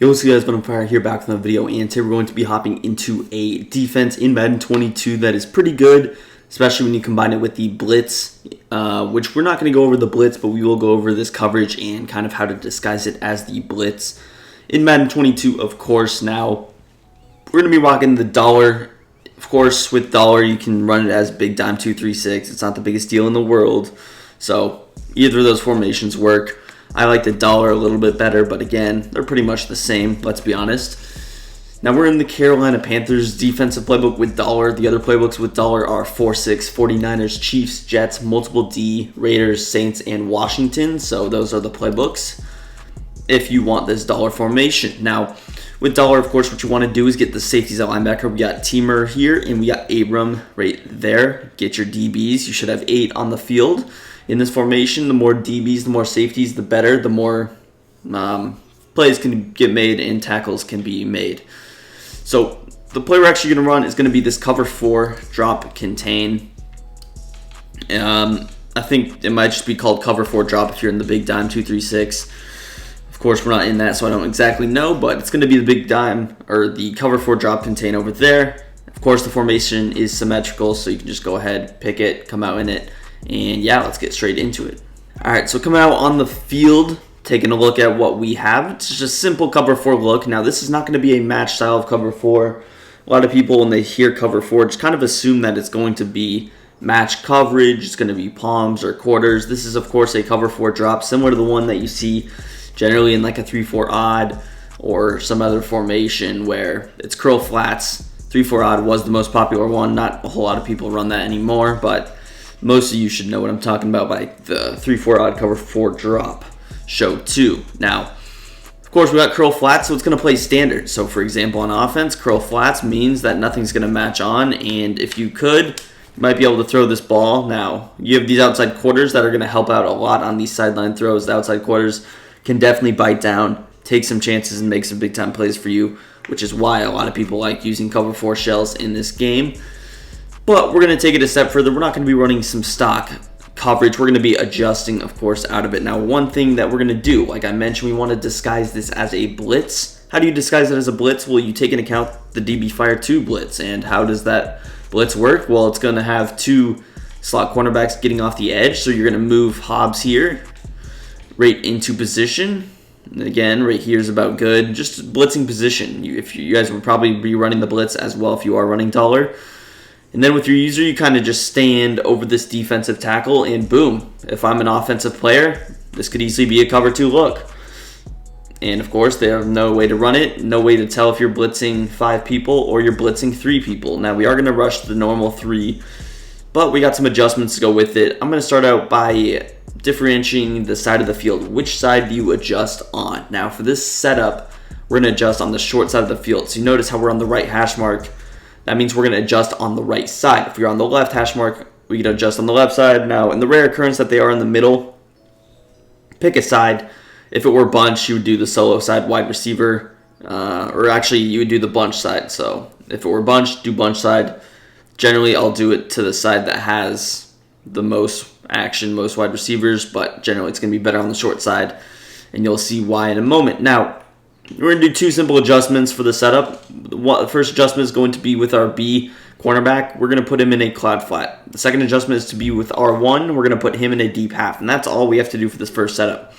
Yo, what's up guys, but I'm Fire here back with another video, and today we're going to be hopping into a defense in Madden 22 that is pretty good, especially when you combine it with the blitz, which we're not going to go over the blitz, but we will go over this coverage and kind of how to disguise it as the blitz in Madden 22, of course. Now, we're going to be rocking the dollar. Of course, with dollar, you can run it as Big Dime 236. It's not the biggest deal in the world, so either of those formations work. I like the dollar a little bit better, but again, they're pretty much the same, let's be honest. Now we're in the Carolina Panthers defensive playbook with dollar. The other playbooks with dollar are 4-6, 49ers, Chiefs, Jets, multiple D, Raiders, Saints, and Washington. So those are the playbooks if you want this dollar formation. Now, with dollar, of course, what you want to do is get the safeties at linebacker. We got Teamer here, and we got Abram right there. Get your DBs. You should have 8 on the field. In this formation, the more DBs, the more safeties, the better. The more plays can get made and tackles can be made. So the play we're actually going to run is going to be this cover 4, drop, contain. I think it might just be called cover 4 drop if you're in the Big Dime 236. Of course, we're not in that, so I don't exactly know, but it's going to be the Big Dime or the cover 4 drop contain over there. Of course, the formation is symmetrical, so you can just go ahead, pick it, come out in it. And yeah, let's get straight into it. Alright, so coming out on the field, taking a look at what we have. It's just a simple cover 4 look. Now, this is not going to be a match style of cover 4. A lot of people, when they hear cover 4, just kind of assume that it's going to be match coverage. It's going to be palms or quarters. This is, of course, a cover 4 drop, similar to the one that you see generally in like a 3-4 odd or some other formation where it's curl flats. 3-4 odd was the most popular one. Not a whole lot of people run that anymore, but most of you should know what I'm talking about by the 3-4 odd cover 4 drop show 2. Now, of course, we got curl flats, so it's going to play standard. So, for example, on offense, curl flats means that nothing's going to match on, and if you could, you might be able to throw this ball. Now, you have these outside quarters that are going to help out a lot on these sideline throws. The outside quarters can definitely bite down, take some chances, and make some big-time plays for you, which is why a lot of people like using cover 4 shells in this game. But we're going to take it a step further. We're not going to be running some stock coverage. We're going to be adjusting, of course, out of it. Now, one thing that we're going to do, like I mentioned, we want to disguise this as a blitz. How do you disguise it as a blitz? Well, you take into account the DB Fire 2 blitz. And how does that blitz work? Well, it's going to have 2 slot cornerbacks getting off the edge. So you're going to move Hobbs here right into position. And again, right here is about good. Just blitzing position. If you guys would probably be running the blitz as well if you are running dollar. And then with your user, you kind of just stand over this defensive tackle, and boom. If I'm an offensive player, this could easily be a cover 2 look. And of course, they have no way to run it, no way to tell if you're blitzing 5 people or you're blitzing 3 people. Now, we are going to rush the normal 3, but we got some adjustments to go with it. I'm going to start out by differentiating the side of the field. Which side do you adjust on? Now, for this setup, we're going to adjust on the short side of the field. So you notice how we're on the right hash mark. That means we're going to adjust on the right side. If you're on the left hash mark, we can adjust on the left side. Now, in the rare occurrence that they are in the middle, pick a side. If it were bunch, you would do the solo side, wide receiver, or actually you would do the bunch side. So if it were bunch, do bunch side. Generally, I'll do it to the side that has the most action, most wide receivers, but generally it's going to be better on the short side, and you'll see why in a moment. Now, we're going to do 2 simple adjustments for the setup. The first adjustment is going to be with our B cornerback. We're going to put him in a cloud flat. The second adjustment is to be with R1. We're going to put him in a deep half, and that's all we have to do for this first setup.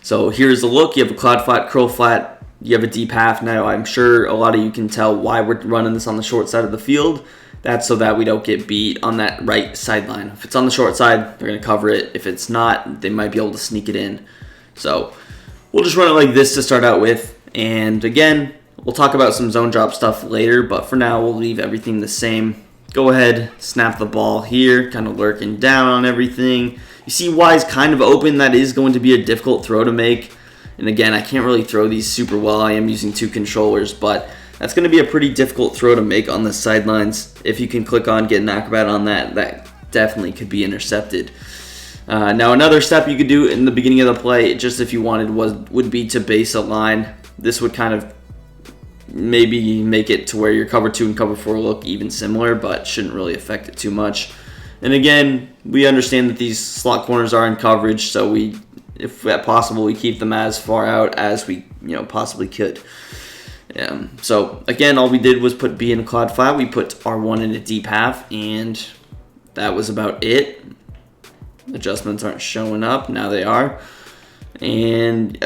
So here's the look. You have a cloud flat, curl flat. You have a deep half. Now, I'm sure a lot of you can tell why we're running this on the short side of the field. That's so that we don't get beat on that right sideline. If it's on the short side, they're going to cover it. If it's not, they might be able to sneak it in. So we'll just run it like this to start out with, and again, we'll talk about some zone drop stuff later, but for now, we'll leave everything the same. Go ahead, snap the ball here, kind of lurking down on everything. You see Y is kind of open. That is going to be a difficult throw to make, and again, I can't really throw these super well. I am using 2 controllers, but that's going to be a pretty difficult throw to make on the sidelines. If you can click on get an acrobat on that, that definitely could be intercepted. Now, another step you could do in the beginning of the play, just if you wanted, would be to base a line. This would kind of maybe make it to where your cover 2 and cover 4 look even similar, but shouldn't really affect it too much. And again, we understand that these slot corners are in coverage, so we if at possible, we keep them as far out as we possibly could. So again, all we did was put B in a cloud flat. We put R1 in a deep half, and that was about it. Adjustments aren't showing up. Now they are. And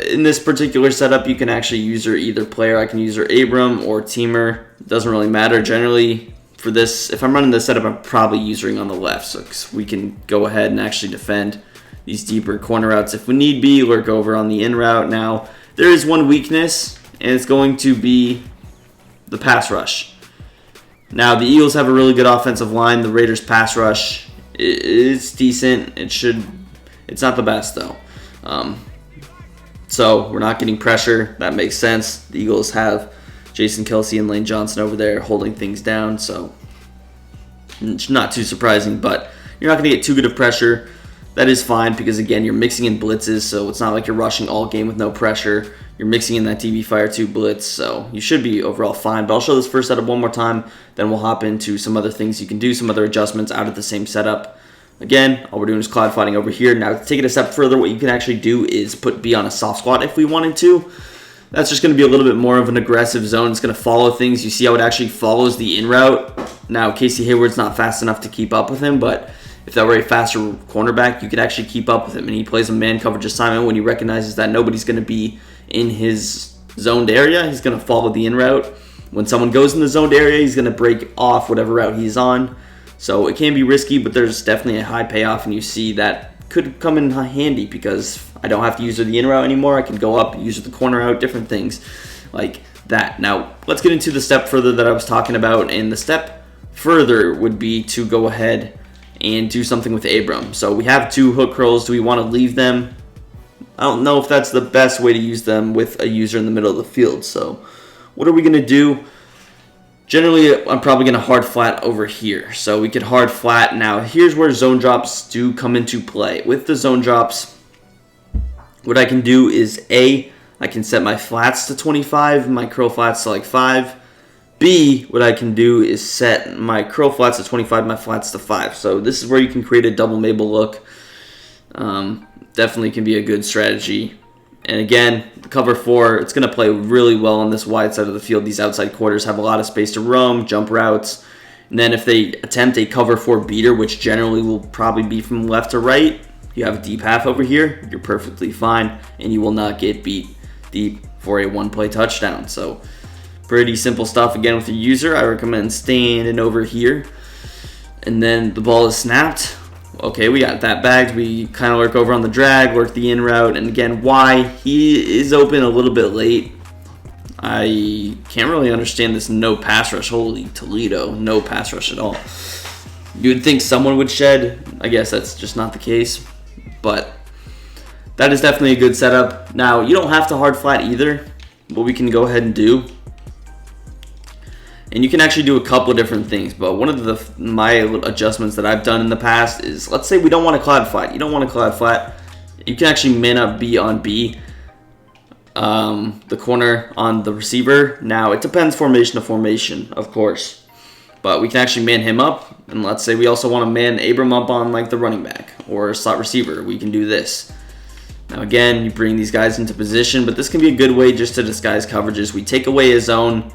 in this particular setup, you can actually use either player. I can use Abram or Teamer. It doesn't really matter. Generally, for this, if I'm running this setup, I'm probably using on the left, so we can go ahead and actually defend these deeper corner routes if we need be, lurk over on the in route. Now, there is one weakness, and it's going to be the pass rush. Now, the Eagles have a really good offensive line. The Raiders' pass rush is decent. It's not the best, though. So, we're not getting pressure. That makes sense. The Eagles have Jason Kelce and Lane Johnson over there holding things down, so it's not too surprising, but you're not going to get too good of pressure. That is fine because, again, you're mixing in blitzes, so it's not like you're rushing all game with no pressure. You're mixing in that DB Fire 2 blitz, so you should be overall fine. But I'll show this first setup one more time, then we'll hop into some other things you can do, some other adjustments out of the same setup. Again, all we're doing is cloud fighting over here. Now, to take it a step further, what you can actually do is put B on a soft squat if we wanted to. That's just going to be a little bit more of an aggressive zone. It's going to follow things. You see how it actually follows the in route. Now, Casey Hayward's not fast enough to keep up with him, but if that were a faster cornerback, you could actually keep up with him. And he plays a man coverage assignment when he recognizes that nobody's going to be in his zoned area. He's going to follow the in route. When someone goes in the zoned area, he's going to break off whatever route he's on. So it can be risky, but there's definitely a high payoff, and you see that could come in handy because I don't have to use the in route anymore. I can go up, use the corner out, different things like that. Now, let's get into the step further that I was talking about, and the step further would be to go ahead and do something with Abram. So we have two hook curls. Do we want to leave them? I don't know if that's the best way to use them with a user in the middle of the field. So what are we going to do? Generally, I'm probably going to hard flat over here. So we could hard flat. Now, here's where zone drops do come into play. With the zone drops, what I can do is A, I can set my flats to 25, my curl flats to like 5. B, what I can do is set my curl flats to 25, my flats to 5. So this is where you can create a double Mabel look. Definitely can be a good strategy. And again, the cover 4, it's going to play really well on this wide side of the field. These outside quarters have a lot of space to roam, jump routes. And then if they attempt a cover 4 beater, which generally will probably be from left to right, you have a deep half over here, you're perfectly fine, and you will not get beat deep for a one-play touchdown. So pretty simple stuff. Again, with your user, I recommend standing over here. And then the ball is snapped. Okay, we got that bagged. We kind of lurk over on the drag, work the in route. And again, why? He is open a little bit late. I can't really understand this no pass rush. Holy Toledo, no pass rush at all. You would think someone would shed. I guess that's just not the case. But that is definitely a good setup. Now, you don't have to hard flat either. What we can go ahead and do, and you can actually do a couple of different things, but one of my adjustments that I've done in the past is, let's say we don't want to cloud flat. You don't want to cloud flat. You can actually man up B on B, the corner on the receiver. Now, it depends formation to formation, of course, but we can actually man him up. And let's say we also want to man Abram up on like the running back or slot receiver. We can do this. Now, again, you bring these guys into position, but this can be a good way just to disguise coverages. We take away a zone.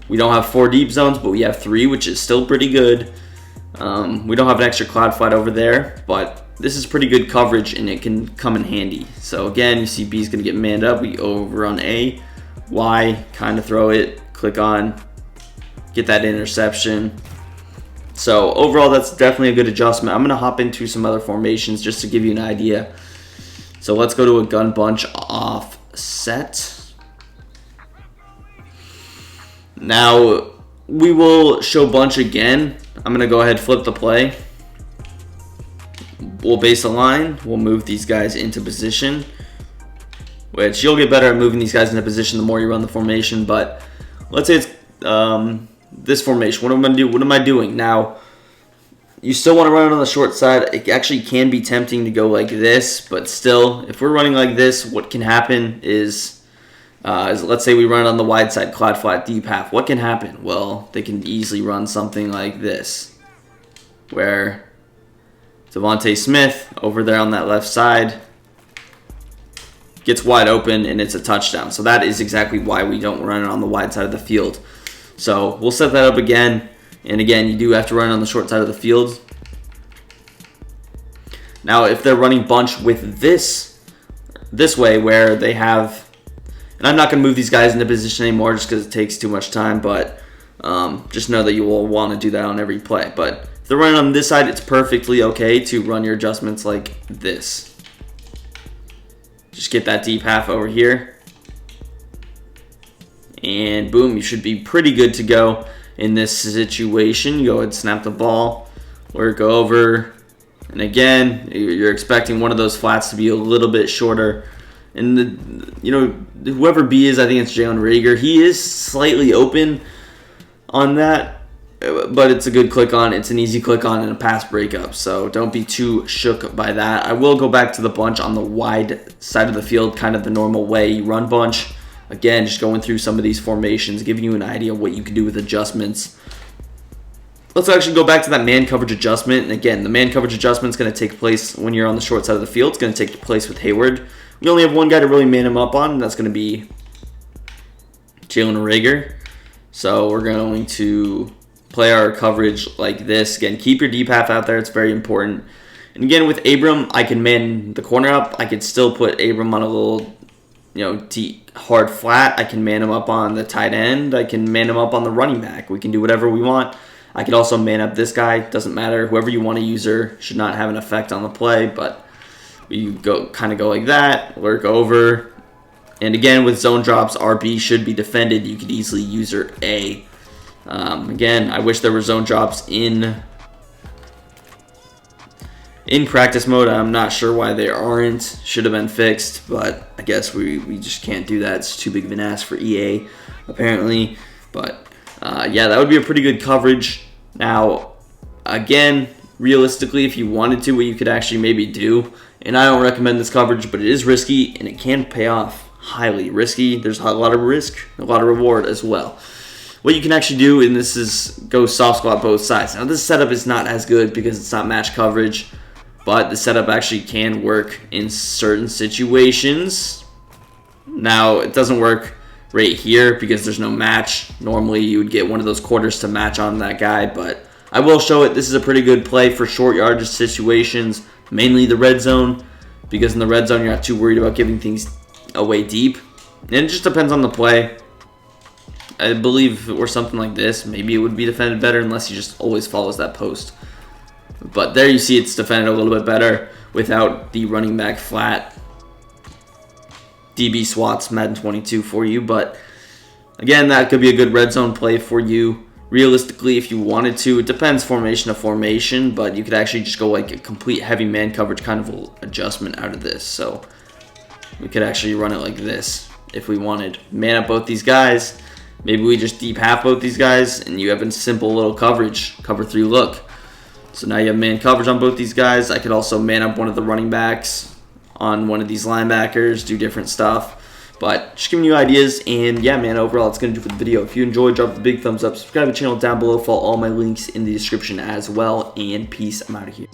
We don't have 4 deep zones, but we have 3, which is still pretty good. We don't have an extra cloud flat over there, but this is pretty good coverage, and it can come in handy. So again, you see B is going to get manned up. We over on A. Y, kind of throw it, click on, get that interception. So overall, that's definitely a good adjustment. I'm going to hop into some other formations just to give you an idea. So let's go to a gun bunch offset. Now, we will show bunch again. I'm going to go ahead and flip the play. We'll base a line. We'll move these guys into position, which you'll get better at moving these guys into position the more you run the formation. But let's say it's this formation. What am I going to do? What am I doing? Now, you still want to run it on the short side. It actually can be tempting to go like this, but still, if we're running like this, what can happen is let's say we run on the wide side, cloud flat, deep half. What can happen? Well, they can easily run something like this, where Devontae Smith over there on that left side gets wide open, and it's a touchdown. So that is exactly why we don't run it on the wide side of the field. So we'll set that up again. And again, you do have to run on the short side of the field. Now, if they're running bunch with this way where they have, and I'm not going to move these guys into position anymore just because it takes too much time, but just know that you will want to do that on every play. But if they're running on this side, it's perfectly okay to run your adjustments like this. Just get that deep half over here. And boom, you should be pretty good to go in this situation. You go ahead and snap the ball, work over. And again, you're expecting one of those flats to be a little bit shorter. And, whoever B is, I think it's Jalen Reagor. He is slightly open on that, but it's a good click on. It's an easy click on and a pass breakup, so don't be too shook by that. I will go back to the bunch on the wide side of the field, kind of the normal way you run bunch. Again, just going through some of these formations, giving you an idea of what you can do with adjustments. Let's actually go back to that man coverage adjustment. And again, the man coverage adjustment is going to take place when you're on the short side of the field. It's going to take place with Hayward. We only have one guy to really man him up on, and that's going to be Jalen Reagor. So we're going to play our coverage like this. Again, keep your deep half out there. It's very important. And again, with Abram, I can man the corner up. I could still put Abram on a little, deep, hard flat. I can man him up on the tight end. I can man him up on the running back. We can do whatever we want. I could also man up this guy. Doesn't matter. Whoever you want to use her should not have an effect on the play, but you go like that, work over. And again, with zone drops, RB should be defended. You could easily use her A. Again, I wish there were zone drops in practice mode. I'm not sure why they aren't. Should have been fixed, but I guess we just can't do that. It's too big of an ask for EA, apparently. But yeah, that would be a pretty good coverage. Now, again, realistically, if you wanted to, what you could actually maybe do, and I don't recommend this coverage, but it is risky, and it can pay off highly. Risky, there's a lot of risk, a lot of reward as well. What you can actually do, and this is go soft squat both sides. Now, this setup is not as good because it's not match coverage, but the setup actually can work in certain situations. Now, it doesn't work right here because there's no match. Normally, you would get one of those quarters to match on that guy, but I will show it. This is a pretty good play for short yardage situations, mainly the red zone, because in the red zone, you're not too worried about giving things away deep. And it just depends on the play. I believe if it were something like this, maybe it would be defended better unless he just always follows that post. But there you see it's defended a little bit better without the running back flat. DB swats Madden 22 for you, but again, that could be a good red zone play for you. Realistically, if you wanted to, it depends formation to formation, but you could actually just go like a complete heavy man coverage kind of adjustment out of this. So we could actually run it like this if we wanted. Man up both these guys. Maybe we just deep half both these guys, and you have a simple little coverage, cover 3 look. So now you have man coverage on both these guys. I could also man up one of the running backs on one of these linebackers, do different stuff. But just giving you ideas, and yeah, man, overall, it's going to do for the video. If you enjoyed, drop the big thumbs up. Subscribe to the channel down below. Follow all my links in the description as well. And peace. I'm out of here.